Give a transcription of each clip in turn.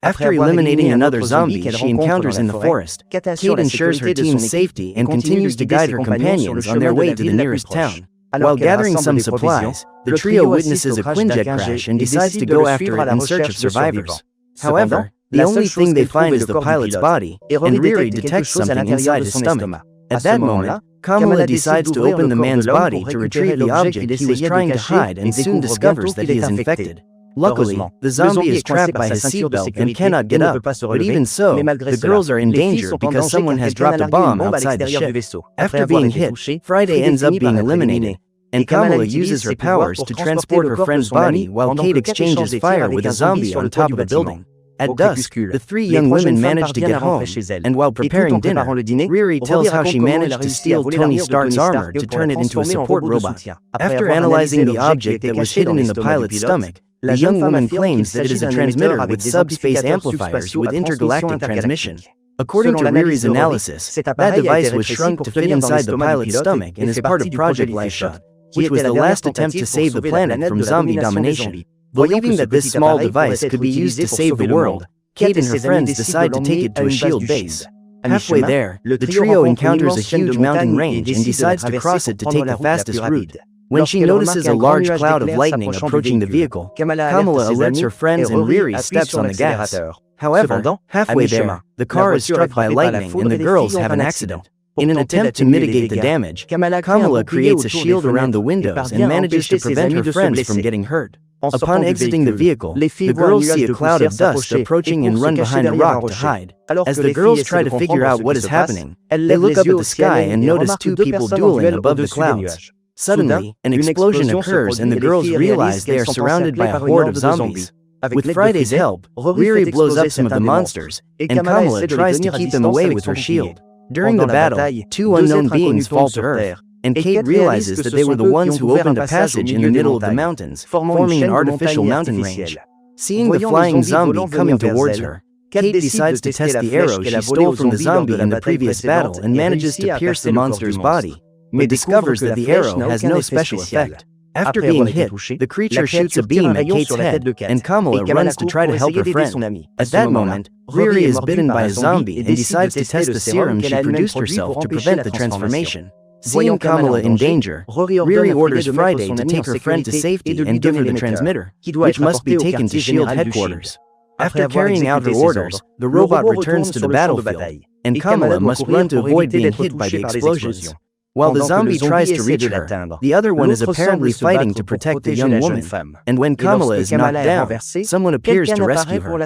After eliminating another zombie she encounters in the forest, Kate ensures her team's safety and continues to guide her companions on their way to the nearest town. While gathering some supplies, the trio witnesses a Quinjet crash and decides to go after it in search of survivors. However, the only thing they find is the pilot's body, and Riri detects something inside his stomach. At that moment, Kamala decides to open the man's body to retrieve the object he was trying to hide and soon discovers that he is infected. Luckily, the zombie is trapped by his seatbelt and cannot get up, but even so, the girls are in danger because someone has dropped a bomb outside the ship. After being hit, Friday ends up being eliminated, and Kamala uses her powers to transport her friend's body while Kate exchanges fire with a zombie on top of a building. At dusk, the three young women manage to get home, and while preparing dinner, Riri tells how she managed to steal Tony Stark's armor to turn it into a support robot. After analyzing the object that was hidden in the pilot's stomach, the young woman claims that it is a transmitter with subspace amplifiers with intergalactic transmission. According to Riri's analysis, that device was shrunk to fit inside the pilot's stomach and is part of Project Lifeshot, which was the last attempt to save the planet from zombie domination. Believing that this small device could be used to save the world, Kate and her friends decide to take it to a shield base. Halfway there, the trio encounters a huge mountain range and decides to cross it to take the fastest route. When she notices a large cloud of lightning approaching the vehicle, Kamala alerts her friends and Riri steps on the gas. However, halfway there, the car is struck by lightning and the girls have an accident. In an attempt to mitigate the damage, Kamala creates a shield around the windows and manages to prevent her friends from getting hurt. Upon exiting the vehicle, the girls see a cloud of dust approaching and run behind a rock to hide. As the girls try to figure out what is happening, they look up at the sky and notice two people dueling above the clouds. Suddenly, an explosion occurs and the girls realize they are surrounded by a horde of zombies. With Friday's help, Riri blows up some of the monsters, and Kamala tries to keep them away with her shield. During the battle, two unknown beings fall to Earth, and Kate realizes that they were the ones who opened a passage in the middle of the mountains, forming an artificial mountain range. Seeing the flying zombie coming towards her, Kate decides to test the arrow she stole from the zombie in the previous battle and manages to pierce the monster's body, but discovers that the arrow has no special effect. After being hit, the creature shoots a beam at Kate's head, and Kamala runs to try to help her friend. At that moment, Riri is bitten by a zombie and decides to test the serum she produced herself to prevent the transformation. Seeing Kamala in danger, Riri orders Friday to take her friend to safety and give her the transmitter, which must be taken to SHIELD headquarters. After carrying out her orders, the robot returns to the battlefield, and Kamala must run to avoid being hit by the explosions. While the zombie tries to reach her, the other one is apparently fighting to protect the young woman, and when Kamala is knocked down, someone appears to rescue her.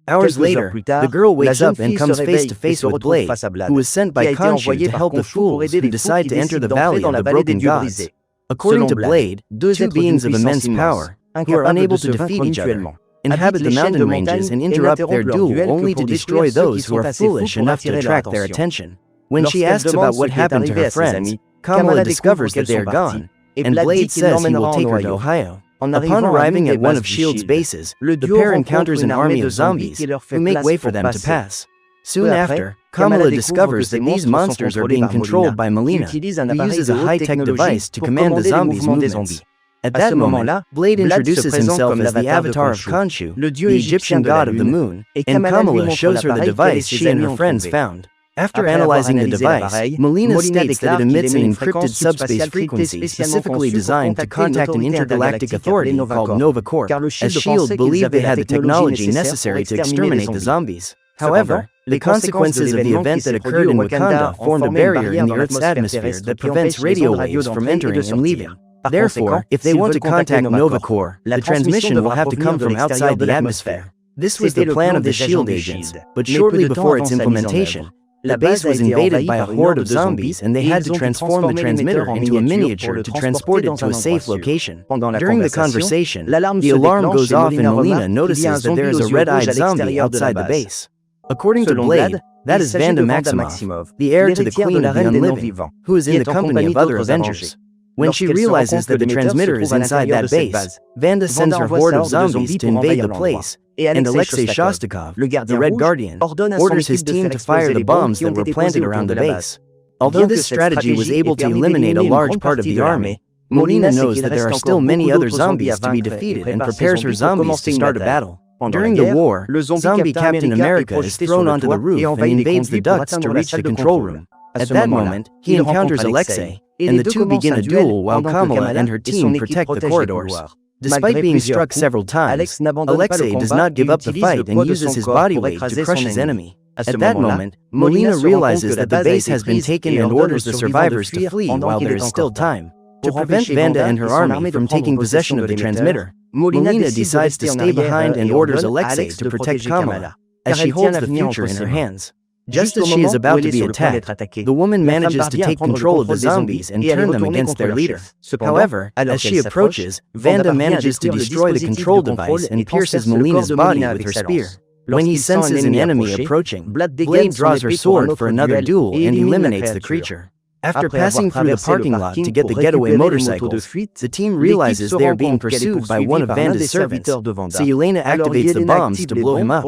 Hours later, the girl wakes up and comes face to face with Blade, who was sent by Khonshu to help the fools who decide to enter the Valley of the Broken Gods. According to Blade, two beings of immense power, who are unable to defeat each other, inhabit the mountain ranges and interrupt their duel only to destroy those who are foolish enough to attract their attention. When she asks about what happened to her friends, Kamala discovers that they are gone, and Blade says he will take her to Ohio. Upon arriving at one of SHIELD's bases, the pair encounters an army of zombies, who make way for them to pass. Soon after, Kamala discovers that these monsters are being controlled by Melina, who uses a high-tech device to command the zombies' movements. At that moment, Blade introduces himself as the avatar of Khonshu, the Egyptian god of the moon, and Kamala shows her the device she and her friends found. After analyzing the device, Melina states that it emits an encrypted subspace frequency specifically designed to contact an intergalactic authority called Nova Corp, as SHIELD believed they had the technology necessary to exterminate the zombies. However, the consequences of the event that occurred in Wakanda formed a barrier in the Earth's atmosphere that prevents radio waves from entering and leaving. Therefore, if they want to contact Nova Corp, the transmission will have to come from outside the atmosphere. This was the plan of the SHIELD agents, but shortly before its implementation, the base was invaded by a horde of zombies and they had to transform the transmitter into a miniature to transport it to a safe location. During the conversation, the alarm goes off and Melina notices that there is a red-eyed zombie outside the base. According to Blade, that is Vanda Maximoff, the heir to the Queen of the Unliving, who is in the company of other Avengers. When she realizes that the transmitter is inside that base, Vanda sends her horde of zombies to invade the place, and Alexei Shostakov, the Red Guardian, orders his team to fire the bombs that were planted around the base. Although this strategy was able to eliminate a large part of the army, Melina knows that there are still many other zombies to be defeated and prepares her zombies to start a battle. During the war, zombie Captain America is thrown onto the roof and invades the ducts to reach the control room. At that moment, he encounters Alexei, and the two begin a duel while Kamala and her team protect the corridors. Despite being struck several times, Alexei does not give up the fight and uses his body weight to crush his enemy. At that moment, Molina realizes that the base has been taken and orders the survivors to flee while there is still time. To prevent Vanda and her army from taking possession of the transmitter, Molina decides to stay behind and orders Alexei to protect Kamala, as she holds the future in her hands. Just as she is about to be attacked, the woman manages to take control of the zombies and turn them against their leader. However, as she approaches, Vanda manages to destroy the control device and pierces Molina's body with her spear. When he senses an enemy approaching, Blade draws her sword for another duel and eliminates the creature. After passing through the parking lot to get the getaway motorcycles, the team realizes they are being pursued by one of Vanda's servants, so Yelena activates the bombs to blow him up.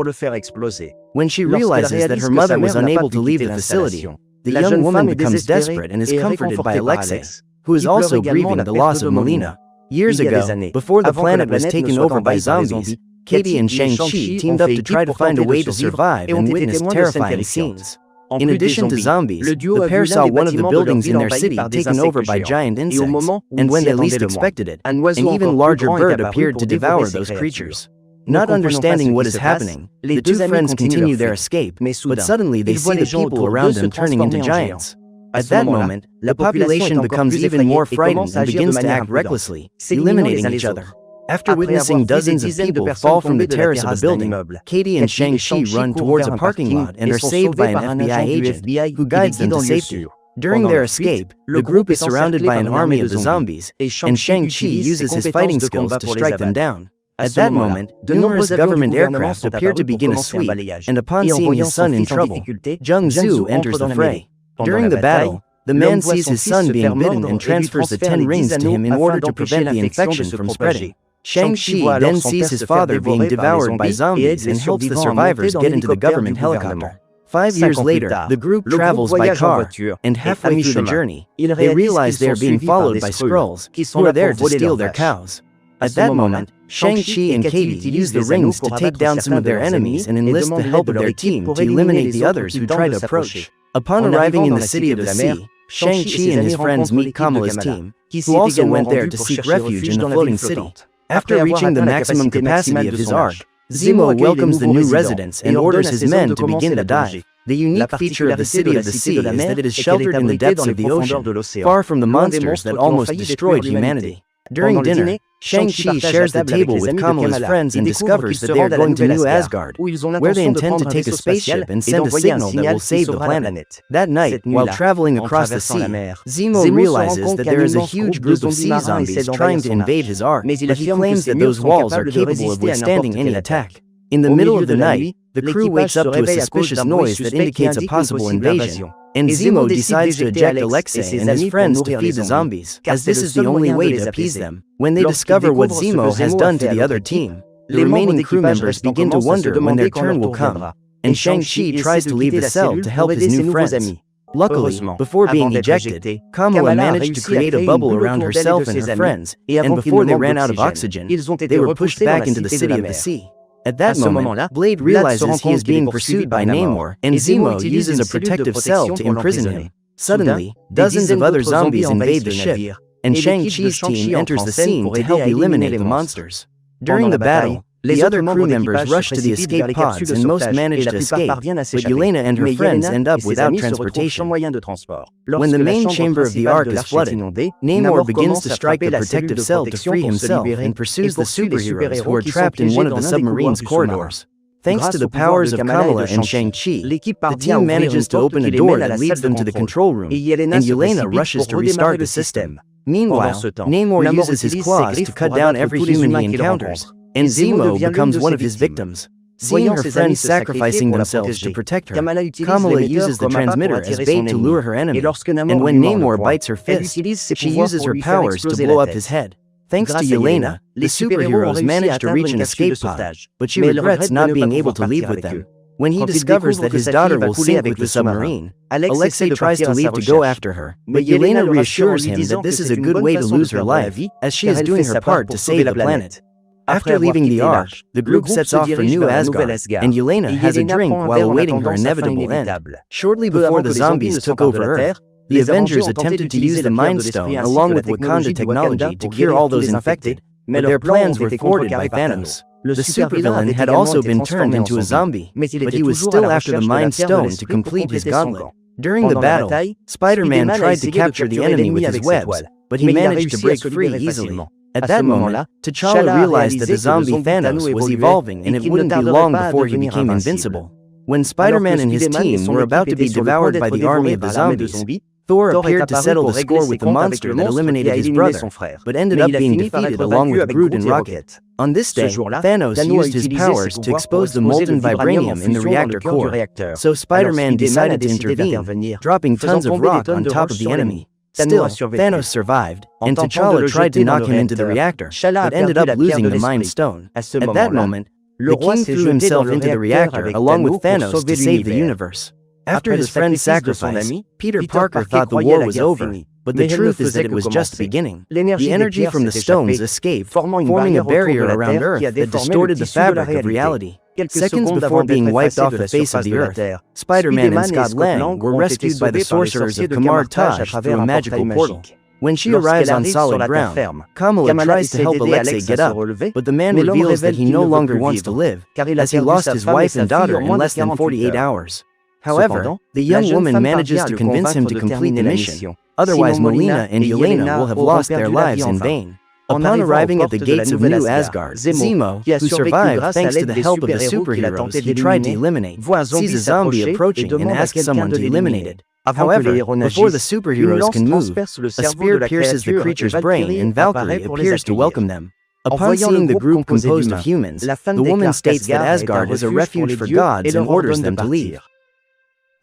When she realizes that her mother was unable to leave the facility, the young woman becomes desperate and is comforted by Alexei, who is also grieving the loss of Molina. Years ago, before the planet was taken over by zombies, Katie and Shang-Chi teamed up to try to find a way to survive and witness terrifying scenes. In addition to zombies, the pair saw one of the buildings in their city taken over by giant insects, and when they least expected it, an even larger bird appeared to devour those creatures. Not understanding what is happening, the two friends continue their escape, but suddenly they see the people around them turning into giants. At that moment, the population becomes even more frightened and begins to act recklessly, eliminating each other. After witnessing dozens of people fall from the terrace of a building, Katie and Shang-Chi run towards a parking lot and are saved by an FBI agent, who guides them to safety. During their escape, the group is surrounded by an army of the zombies, and Shang-Chi uses his fighting skills to strike them down. At that moment, numerous government aircraft appear to begin a sweep, and upon seeing his son in trouble, Jung Zhu enters the fray. During the battle, the man sees his son being bitten and transfers the 10 rings to him in order to prevent the infection from spreading. Shang-Chi then sees his father being devoured by zombies and helps the survivors get into the government helicopter. 5 years later, the group travels by car, and halfway through the journey, they realize they are being followed by Skrulls, who are there to steal their cows. At that moment, Shang-Chi and Katie use the rings to take down some of their enemies and enlist the help of their team to eliminate the others who try to approach. Upon arriving in the City of the Sea, Shang-Chi and his friends meet Kamala's team, who also went there to seek refuge in the floating city. After reaching the maximum capacity of his arc, Zemo welcomes the new residents and orders his men to begin the dive. The unique feature of the City of the Sea is that it is sheltered in the depths of the ocean, far from the monsters that almost destroyed humanity. During dinner, Shang-Chi shares the table with Kamala's friends and discovers that they are going to New Asgard, where they intend to take a spaceship and send a signal that will save the planet. That night, while traveling across the sea, Zemo realizes that there is a huge group of sea zombies trying to invade his ark, but he claims that those walls are capable of withstanding any attack. In the middle of the night, the crew wakes up to a suspicious noise that indicates a possible invasion, and Zemo decides to eject Alexei and his friends to feed the zombies, as this is the only way to appease them. When they discover what Zemo has done to the other team, the remaining crew members begin to wonder when their turn will come, and Shang-Chi tries to leave the cell to help his new friends. Luckily, before being ejected, Kamala managed to create a bubble around herself and her friends, and before they ran out of oxygen, they were pushed back into the City of the Sea. At that moment, Blade realizes he is being pursued by Namor, and Zemo uses a protective cell to imprison him. Suddenly, dozens of other zombies invade the ship, and Shang-Chi's team enters the scene to help eliminate the monsters. During the battle, the other crew members rush to the escape pods and most manage to escape, but Yelena and her friends end up without transportation. When the main chamber of the Ark is flooded, Namor begins to strike the protective cell to free himself and pursues the superheroes who are trapped in one of the submarine's corridors. Thanks to the powers of Kamala and Shang-Chi, the team manages to open a door that leads them to the control room, and Yelena rushes to restart the system. Meanwhile, Namor uses his claws to cut down every human he encounters, and Zemo becomes one of his victims. Seeing her friends sacrificing themselves to protect her, Kamala uses the transmitter as bait to lure her enemy, and when Namor bites her fist, she uses her powers to blow up his head. Thanks to Yelena, the superheroes manage to reach an escape pod, but she regrets not being able to leave with them. When he discovers that his daughter will sink with the submarine, Alexei tries to leave to go after her, but Yelena reassures him that this is a good way to lose her life, as she is doing her part to save the planet. After leaving the Ark, the group sets off for New Asgard, and Yelena has a drink while awaiting her inevitable end. Shortly before the zombies took over Earth, the Avengers attempted to use the Mind Stone along with Wakanda technology to cure all those infected, but their plans were thwarted by Thanos. The supervillain had also been turned into a zombie, but he was still after the Mind Stone to complete his gauntlet. During the battle, Spider-Man tried to capture the enemy with his webs, but he managed to break free easily. At that moment, T'Challa realized that the zombie Thanos was evolving and it wouldn't be long before he became invincible. When Spider-Man and his team were about to be devoured by the army of the zombies, Thor appeared to settle the score with the monster that eliminated his brother, but ended up being defeated along with Groot and Rocket. On this day, Thanos used his powers to expose the molten vibranium in the reactor core, so Spider-Man decided to intervene, dropping tons of rock on top of the enemy. Still, Thanos survived, and T'Challa tried to knock him into the reactor, but ended up losing the Mind Stone. At that moment, the king threw himself into the reactor along with Thanos to save the universe. After his friend's sacrifice, Peter Parker thought the war was over, but the truth is that it was just beginning. The energy from the stones escaped, forming a barrier around Earth that distorted the fabric of reality. Seconds before being wiped off the face of the Earth, Spider-Man and Scott Lang were rescued by the sorcerers of Kamar Taj through a magical portal. When she arrives on solid ground, Kamala tries to help Alexei get up, but the man reveals that he no longer wants to live, as he lost his wife and daughter in less than 48 hours. However, the young woman manages to convince him to complete the mission, otherwise Melina and Yelena will have lost their lives in vain. Upon arriving at the gates of New Asgard, Zemo, who survived thanks to the help of the superheroes he tried to eliminate, sees a zombie approaching and asks someone to eliminate it. However, before the superheroes can move, a spear pierces the creature's brain and Valkyrie appears to welcome them. Upon seeing the group composed of humans, the woman states that Asgard is a refuge for gods and orders them to leave.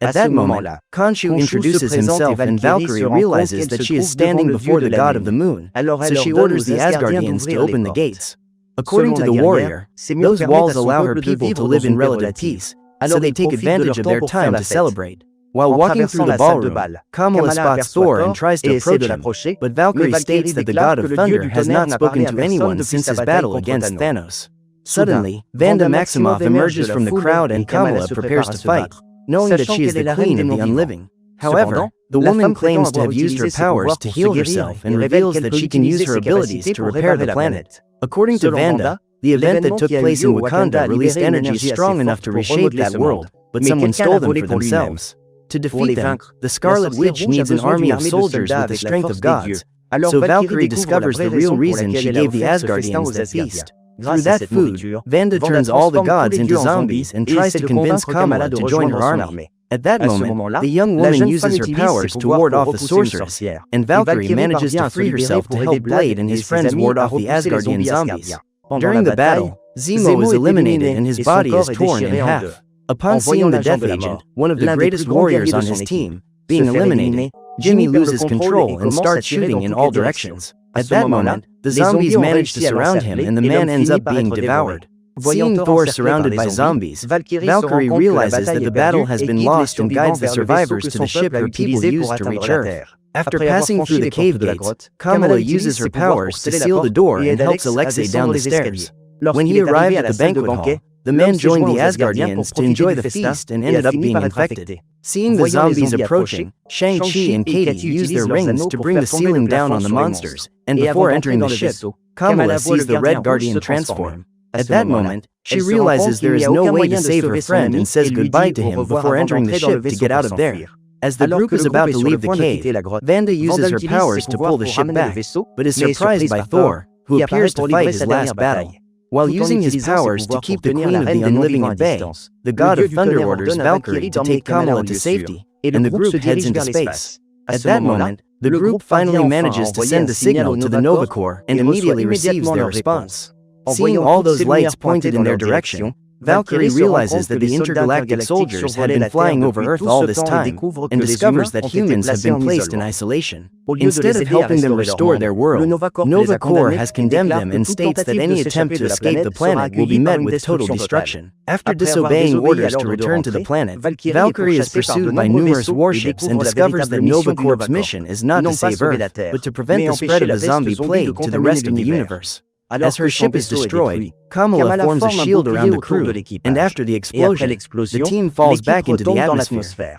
At that moment, Khonshu introduces himself and Valkyrie realizes that she is standing before the god of the moon, so she orders the Asgardians to open the gates. According to the warrior, those walls allow her people to live in relative peace, so they take advantage of their time to celebrate. While walking through the ballroom, Kamala spots Thor and tries to approach him, but Valkyrie states that the god of thunder has not spoken to anyone since his battle against Thanos. Suddenly, Vanda Maximoff emerges from the crowd and Kamala prepares to fight, knowing that she is the queen of the unliving. However, the woman claims to have used her powers to heal herself and reveals that she can use her abilities to repair the planet. According to Vanda, the event that took place in Wakanda released energy strong enough to reshape that world, but someone stole them for themselves. To defeat them, the Scarlet Witch needs an army of soldiers with the strength of gods, so Valkyrie discovers the real reason she gave the Asgardians that feast. Through that food, Vanda turns all the gods into zombies and tries to convince Kamala to join her army. At that moment, the young woman uses her powers to ward off the sorceress, and Valkyrie manages to free herself to help Blade and his friends ward off the Asgardian zombies. During the battle, Zemo is eliminated and his body is torn in half. Upon seeing the Death Agent, one of the greatest warriors on his team, being eliminated, Jimmy loses control and starts shooting in all directions. At that moment, the zombies manage to surround him and the man ends up being devoured. Seeing Thor surrounded by zombies, Valkyrie realizes that the battle has been lost and guides the survivors to the ship her people used to reach Earth. After passing through the cave gates, Kamala uses her powers to seal the door and helps Alexei down the stairs. When he arrived at the banquet hall, the man joined the Asgardians to enjoy the feast and ended up being infected. Seeing the zombies approaching, Shang-Chi and Katie use their rings to bring the ceiling down on the monsters, and before entering the ship, Kamala sees the Red Guardian transform. At that moment, she realizes there is no way to save her friend and says goodbye to him before entering the ship to get out of there. As the group is about to leave the cave, Vanda uses her powers to pull the ship back, but is surprised by Thor, who appears to fight his last battle. While using his powers to keep the Queen of the Unliving at bay, the God of Thunder orders Valkyrie to take Kamala to safety, and the group heads into space. At that moment, the group finally manages to send the signal to the Nova Corps and immediately receives their response. Seeing all those lights pointed in their direction, Valkyrie realizes that the intergalactic soldiers had been flying over Earth all this time, and discovers that humans have been placed in isolation. Instead of helping them restore their world, Nova Corps has condemned them and states that any attempt to escape the planet will be met with total destruction. After disobeying orders to return to the planet, Valkyrie is pursued by numerous warships and discovers that Nova Corps' mission is not to save Earth, but to prevent the spread of the zombie plague to the rest of the universe. As her ship is destroyed, Kamala forms a shield around the crew, and after the explosion, the team falls back into the atmosphere.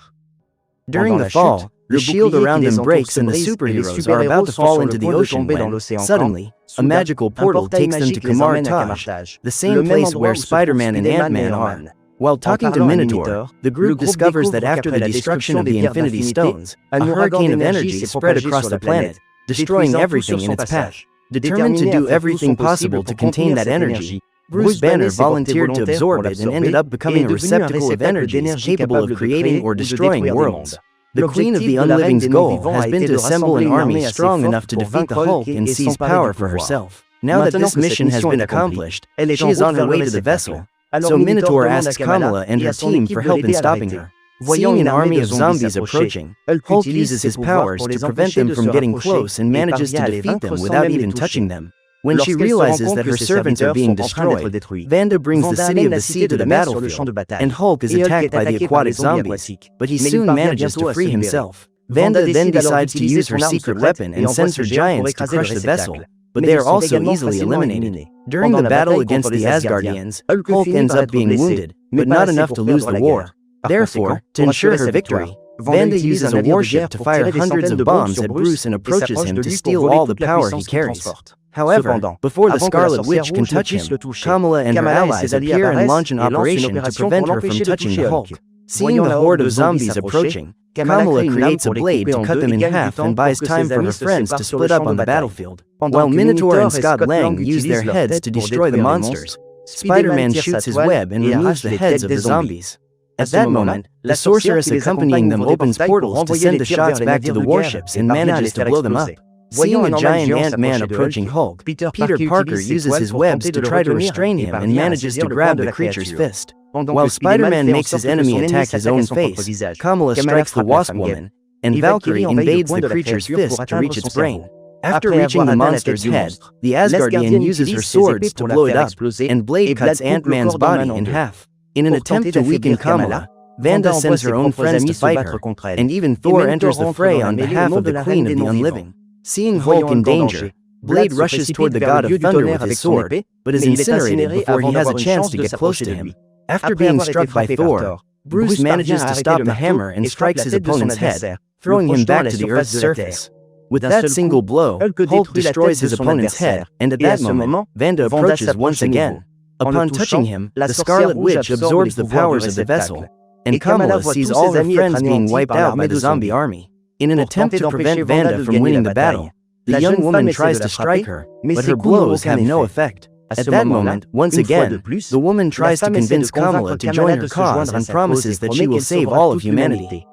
During the fall, the shield around them breaks and the superheroes are about to fall into the ocean when, suddenly, a magical portal takes them to Kamartaj, the same place where Spider-Man and Ant-Man are. While talking to Minotaur, the group discovers that after the destruction of the Infinity Stones, a hurricane of energy spread across the planet, destroying everything in its path. Determined to do everything possible to contain that energy, Bruce Banner volunteered to absorb it and ended up becoming a receptacle of energies capable of creating or destroying worlds. The Queen of the Unliving's goal has been to assemble an army strong enough to defeat the Hulk and seize power for herself. Now that this mission has been accomplished, she is on her way to the vessel, so Minotaur asks Kamala and her team for help in stopping her. Seeing an army of zombies approaching, Hulk uses his powers to prevent them from getting close and manages to defeat them without even touching them. When she realizes that her servants are being destroyed, Vanda brings the City of the Sea to the battlefield, and Hulk is attacked by the aquatic zombies, but he soon manages to free himself. Vanda then decides to use her secret weapon and sends her giants to crush the vessel, but they are also easily eliminated. During the battle against the Asgardians, Hulk ends up being wounded, but not enough to lose the war. Therefore, to ensure her victory, Vanda uses a warship to fire hundreds of bombs at Bruce and approaches him to steal all the power he carries. However, before the Scarlet Witch can touch him, Kamala and her allies appear and launch an operation to prevent her from touching the Hulk. Seeing the horde of zombies approaching, Kamala creates a blade to cut them in half and buys time for her friends to split up on the battlefield. While Minotaur and Scott Lang use their heads to destroy the monsters, Spider-Man shoots his web and removes the heads of the zombies. At that moment, the sorceress accompanying them opens portals to send the shots back to the warships and manages to blow them up. Seeing a giant Ant-Man approaching Hulk, Peter Parker uses his webs to try to restrain him and manages to grab the creature's fist. While Spider-Man makes his enemy attack his own face, Kamala strikes the Wasp Woman, and Valkyrie invades the creature's fist to reach its brain. After reaching the monster's head, the Asgardian uses her swords to blow it up, and Blade cuts Ant-Man's body in half. In an attempt to weaken Kamala, Vanda sends her own friends to fight her, and even Thor enters the fray on behalf of the Queen of the Unliving. Seeing Hulk in danger, Blade rushes toward the God of Thunder with his sword, but is incinerated before he has a chance to get close to him. After being struck by Thor, Bruce manages to stop the hammer and strikes his opponent's head, throwing him back to the Earth's surface. With that single blow, Hulk destroys his opponent's head, and at that moment, Vanda approaches once again. Upon touching him, the Scarlet Witch absorbs the powers of the vessel, and Kamala sees all her friends being wiped out by the zombie army. In an attempt to prevent Vanda from winning the battle, the young woman tries to strike her, but her blows have no effect. At that moment, once again, the woman tries to convince Kamala to join her cause and promises that she will save all of humanity.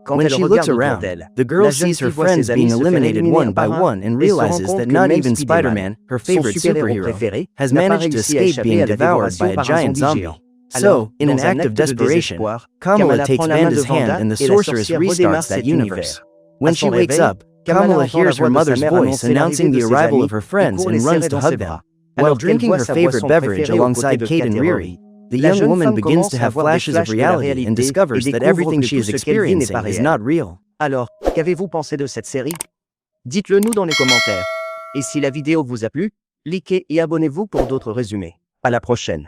When she looks around, the girl sees her friends being eliminated one by one and realizes that not even Spider-Man, her favorite superhero, has managed to escape being devoured by a giant zombie. So, in an act of desperation, Kamala takes Vanda's hand and the sorceress restarts that universe. When she wakes up, Kamala hears her mother's voice announcing the arrival of her friends and runs to hug them. While drinking her favorite beverage alongside Kate and Riri, the young woman begins to have flashes of reality and discovers that everything she is experiencing is not real. Alors, qu'avez-vous pensé de cette série? Dites-le nous dans les commentaires. Et si la vidéo vous a plu, likez et abonnez-vous pour d'autres résumés. À la prochaine.